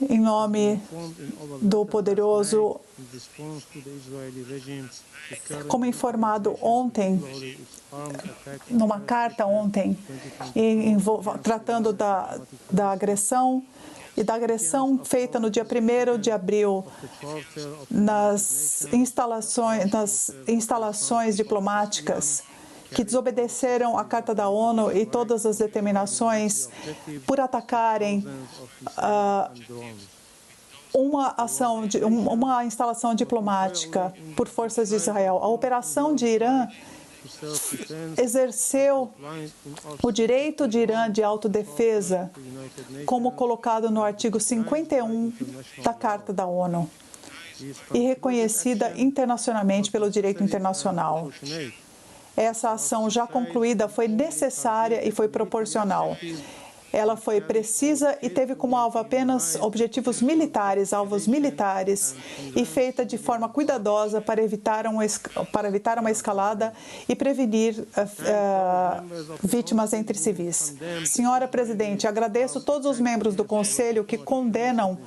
em nome do poderoso, como informado ontem, numa carta ontem, tratando da agressão e da agressão feita no dia 1º de abril nas instalações diplomáticas que desobedeceram a Carta da ONU e todas as determinações por atacarem uma instalação diplomática por forças de Israel. A operação de Irã exerceu o direito de Irã de autodefesa, como colocado no artigo 51 da Carta da ONU, e reconhecida internacionalmente pelo direito internacional. Essa ação já concluída foi necessária e foi proporcional. Ela foi precisa e teve como alvo apenas objetivos militares, alvos militares, e feita de forma cuidadosa para evitar uma escalada e prevenir vítimas entre civis. Senhora Presidente, agradeço todos os membros do Conselho que condenaram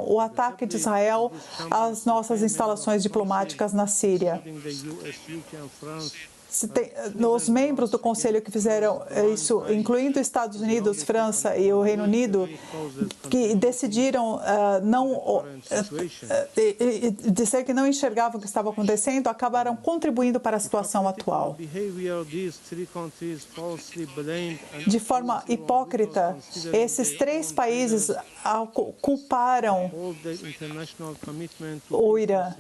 o ataque de Israel às nossas instalações diplomáticas na Síria. Os membros do Conselho que fizeram isso, incluindo os Estados Unidos, França e o Reino Unido, que decidiram dizer que não enxergavam o que estava acontecendo, acabaram contribuindo para a situação atual. De forma hipócrita, esses 3 países culparam o Irã.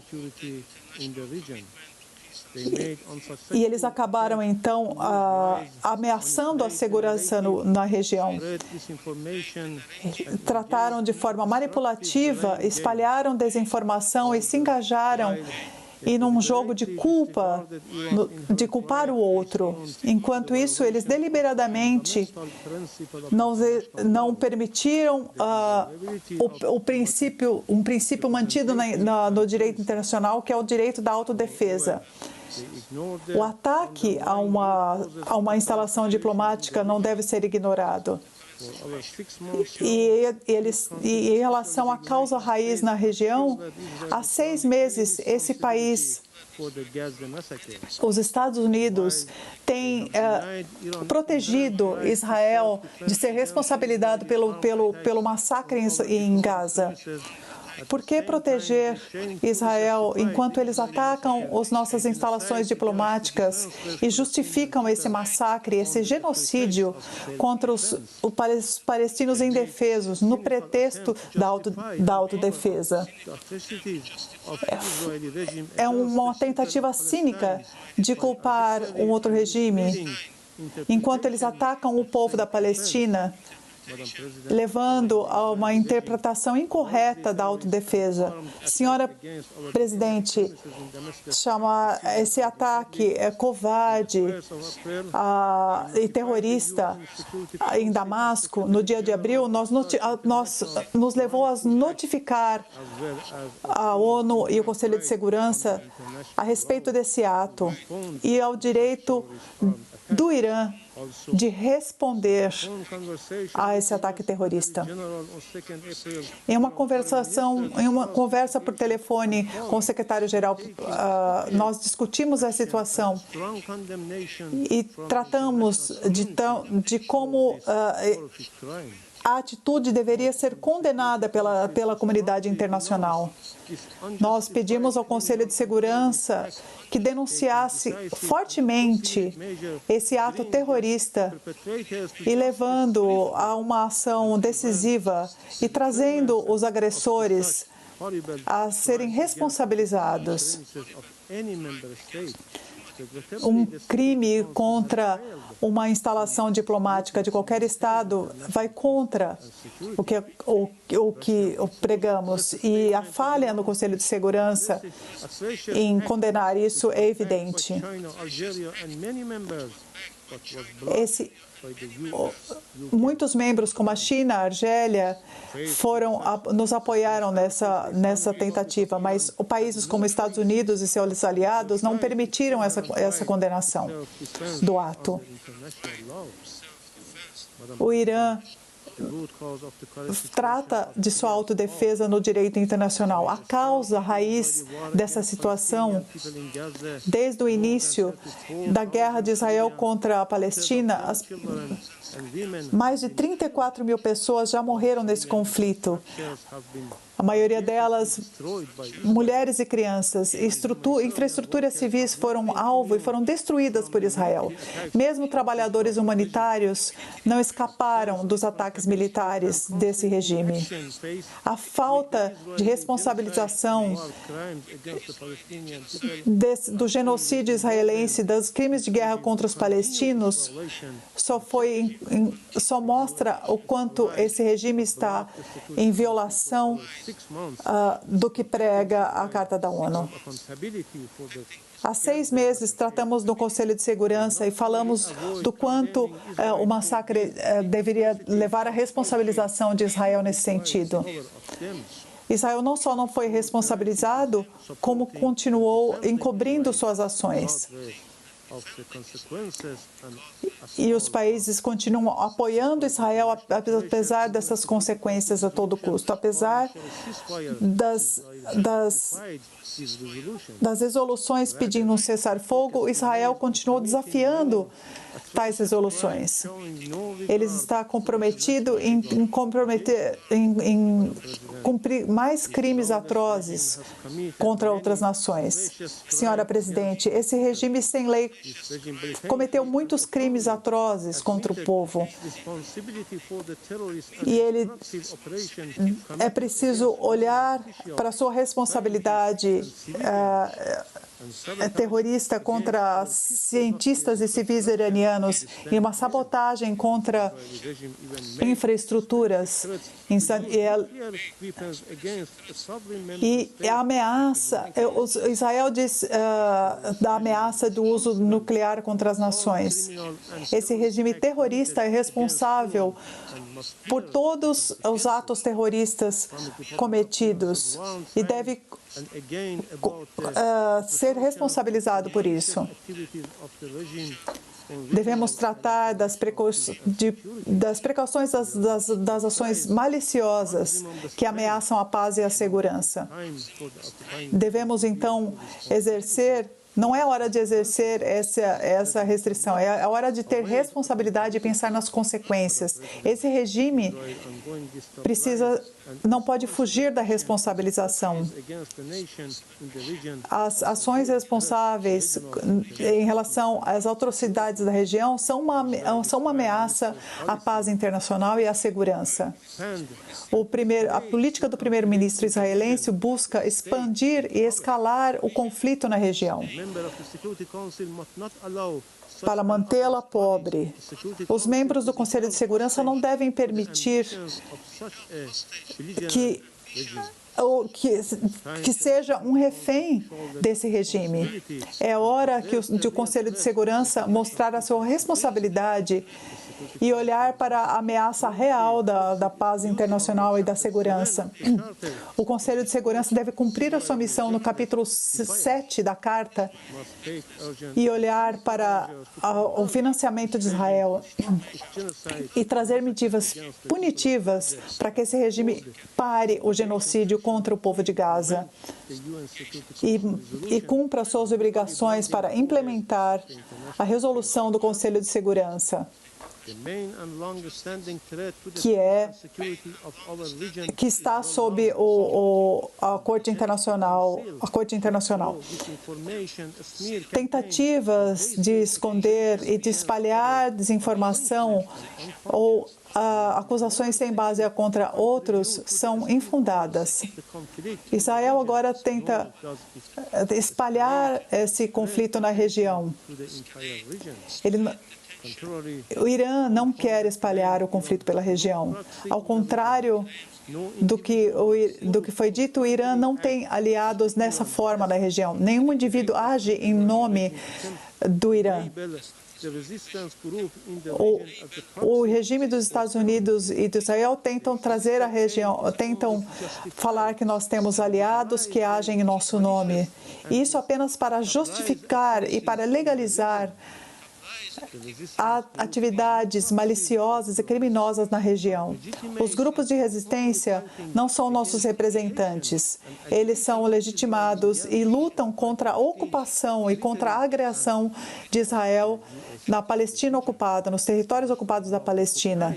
E eles acabaram, então, ameaçando a segurança na região. Trataram de forma manipulativa, espalharam desinformação e se engajaram em um jogo de culpa, de culpar o outro. Enquanto isso, eles deliberadamente não permitiram um princípio mantido no direito internacional, que é o direito da autodefesa. O ataque a uma instalação diplomática não deve ser ignorado. E em relação à causa raiz na região, há 6 meses esse país, os Estados Unidos, tem protegido Israel de ser responsabilizado pelo massacre em Gaza. Por que proteger Israel enquanto eles atacam as nossas instalações diplomáticas e justificam esse massacre, esse genocídio contra os palestinos indefesos, no pretexto da autodefesa? É uma tentativa cínica de culpar um outro regime, enquanto eles atacam o povo da Palestina, levando a uma interpretação incorreta da autodefesa. Senhora Presidente, chama esse ataque covarde e terrorista em Damasco, no dia de abril, nos levou a notificar a ONU e o Conselho de Segurança a respeito desse ato e ao direito do Irã de responder a esse ataque terrorista. Em uma conversa por telefone com o secretário-geral, nós discutimos a situação e tratamos de como a atitude deveria ser condenada pela comunidade internacional. Nós pedimos ao Conselho de Segurança que denunciasse fortemente esse ato terrorista e levando a uma ação decisiva e trazendo os agressores a serem responsabilizados. Um crime contra uma instalação diplomática de qualquer Estado vai contra o que pregamos. E a falha no Conselho de Segurança em condenar isso é evidente. Muitos membros, como a China, a Argélia, nos apoiaram nessa tentativa, mas países como Estados Unidos e seus aliados não permitiram essa condenação do ato. O Irã trata de sua autodefesa no direito internacional. A causa raiz dessa situação, desde o início da guerra de Israel contra a Palestina, mais de 34 mil pessoas já morreram nesse conflito. A maioria delas, mulheres e crianças. Infraestruturas civis foram alvo e foram destruídas por Israel. Mesmo trabalhadores humanitários não escaparam dos ataques militares desse regime. A falta de responsabilização do genocídio israelense, dos crimes de guerra contra os palestinos, só mostra o quanto esse regime está em violação do que prega a Carta da ONU. Há 6 meses, tratamos no Conselho de Segurança e falamos do quanto o massacre deveria levar à responsabilização de Israel nesse sentido. Israel não só não foi responsabilizado, como continuou encobrindo suas ações. E os países continuam apoiando Israel, apesar dessas consequências a todo custo. Apesar das resoluções pedindo um cessar-fogo, Israel continuou desafiando tais resoluções. Ele está comprometido em cumprir mais crimes atrozes contra outras nações. Senhora Presidente, esse regime sem lei cometeu muitos crimes atrozes contra o povo. E é preciso olhar para a sua responsabilidade terrorista contra cientistas e civis iranianos e uma sabotagem contra infraestruturas e a ameaça, Israel diz da ameaça do uso nuclear contra as nações. Esse regime terrorista é responsável por todos os atos terroristas cometidos e deve ser responsabilizado por isso. Devemos tratar das precauções das ações maliciosas que ameaçam a paz e a segurança. Devemos, então, não é hora de exercer essa restrição, é a hora de ter responsabilidade e pensar nas consequências. Esse regime não pode fugir da responsabilização. As ações responsáveis em relação às atrocidades da região são uma ameaça à paz internacional e à segurança. A política do primeiro-ministro israelense busca expandir e escalar o conflito na região para mantê-la pobre. Os membros do Conselho de Segurança não devem permitir que seja um refém desse regime. É hora de o Conselho de Segurança mostrar a sua responsabilidade e olhar para a ameaça real da paz internacional e da segurança. O Conselho de Segurança deve cumprir a sua missão no capítulo 7 da Carta e olhar para o financiamento de Israel e trazer medidas punitivas para que esse regime pare o genocídio contra o povo de Gaza e cumpra suas obrigações para implementar a resolução do Conselho de Segurança, que está sob a Corte Internacional. Tentativas de esconder e de espalhar desinformação ou acusações sem base contra outros são infundadas. Israel agora tenta espalhar esse conflito na região. O Irã não quer espalhar o conflito pela região. Ao contrário do que foi dito, o Irã não tem aliados nessa forma na região. Nenhum indivíduo age em nome do Irã. O regime dos Estados Unidos e de Israel tentam trazer a região, tentam falar que nós temos aliados que agem em nosso nome. Isso apenas para justificar e para legalizar há atividades maliciosas e criminosas na região. Os grupos de resistência não são nossos representantes. Eles são legitimados e lutam contra a ocupação e contra a agressão de Israel na Palestina ocupada, nos territórios ocupados da Palestina.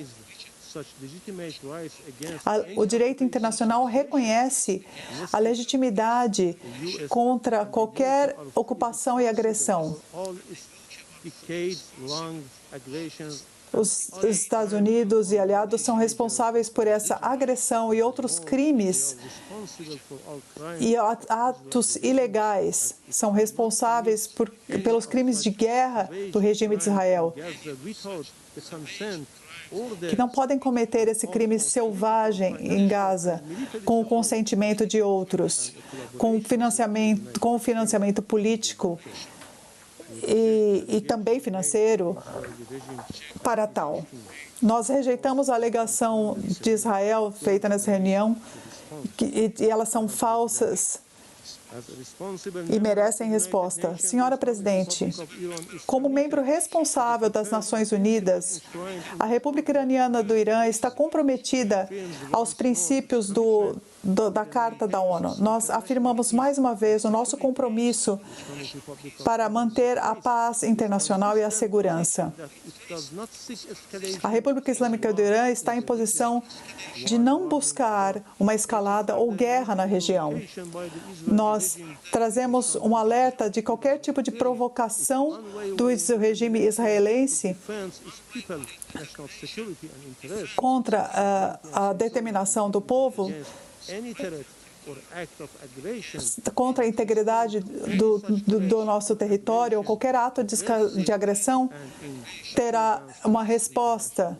O direito internacional reconhece a legitimidade contra qualquer ocupação e agressão. Os Estados Unidos e aliados são responsáveis por essa agressão e outros crimes e atos ilegais. São responsáveis pelos crimes de guerra do regime de Israel, que não podem cometer esse crime selvagem em Gaza com o consentimento de outros, com o financiamento político e também financeiro para tal. Nós rejeitamos a alegação de Israel feita nessa reunião e elas são falsas e merecem resposta. Senhora Presidente, como membro responsável das Nações Unidas, a República Iraniana do Irã está comprometida aos princípios da Carta da ONU. Nós afirmamos mais uma vez o nosso compromisso para manter a paz internacional e a segurança. A República Islâmica do Irã está em posição de não buscar uma escalada ou guerra na região. Nós trazemos um alerta de qualquer tipo de provocação do regime israelense contra a determinação do povo, contra a integridade do nosso território, ou qualquer ato de agressão, terá uma resposta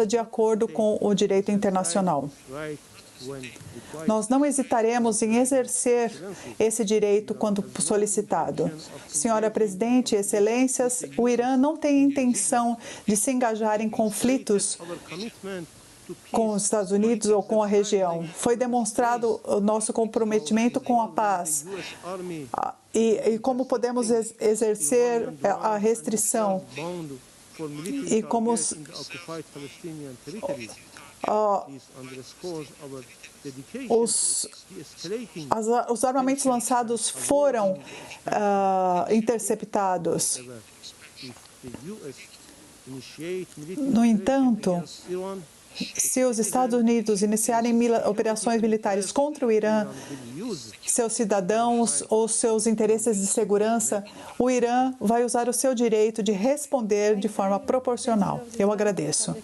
de acordo com o direito internacional. Nós não hesitaremos em exercer esse direito quando solicitado. Senhora Presidente, Excelências, o Irã não tem intenção de se engajar em conflitos com os Estados Unidos ou com a região. Foi demonstrado o nosso comprometimento com a paz e como podemos exercer a restrição e como os armamentos lançados foram interceptados. No entanto, se os Estados Unidos iniciarem operações militares contra o Irã, seus cidadãos ou seus interesses de segurança, o Irã vai usar o seu direito de responder de forma proporcional. Eu agradeço.